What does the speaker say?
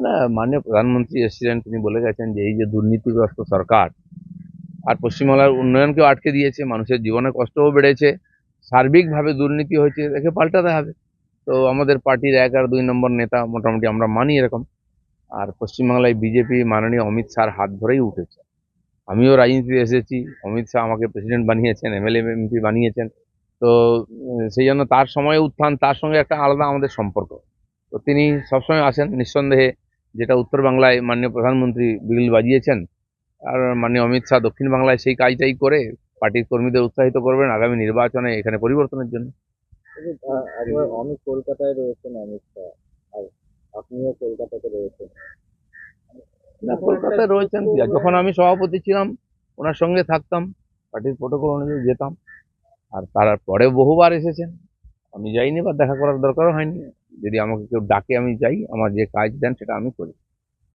না, মাননীয় প্রধানমন্ত্রী এসেছিলেন, তিনি বলে গেছেন যে এই যে দুর্নীতিগ্রস্ত সরকার আর পশ্চিমবাংলার উন্নয়নকেও আটকে দিয়েছে, মানুষের জীবনে কষ্টও বেড়েছে, সার্বিকভাবে দুর্নীতি হয়েছে, একে পাল্টাতে হবে। তো আমাদের পার্টির 1 আর 2 নম্বর নেতা মোটামুটি আমরা মানি এরকম। আর পশ্চিমবাংলায় বিজেপি মাননীয় অমিত শাহর হাত ধরেই উঠেছে। আমিও রাজনীতিতে এসেছি, অমিত শাহ আমাকে প্রেসিডেন্ট বানিয়েছেন, এমএলএ এমপি বানিয়েছেন। তো সেই জন্য তার সময়ে উত্থান, তার সঙ্গে একটা আলাদা আমাদের সম্পর্ক। তো তিনি সবসময় আসেন নিঃসন্দেহে। যেটা উত্তর বাংলায় মাননীয় প্রধানমন্ত্রী বিল বাজিয়েছেন, আর মাননীয় অমিত শাহ দক্ষিণ বাংলায় সেই কাজটাই করে পার্টির কর্মীদের উৎসাহিত করবেন আগামী নির্বাচনে এখানে পরিবর্তনের জন্য। একবার আমি কলকাতায় রয়েছেন অমিত শাহ, আর আপনিও কলকাতাতে রয়েছেন। না, কলকাতায় রয়েছেন কি, আর যখন আমি সভাপতি ছিলাম ওনার সঙ্গে থাকতাম, পার্টির প্রোটোকল অনুযায়ী যেতাম। আর তারপরে বহুবার এসেছেন, আমি যাইনি বা দেখা করার দরকারও হয়নি। যদি আমাকে কেউ ডাকে আমি যাই, আমার যে কাজ দেন সেটা আমি করি।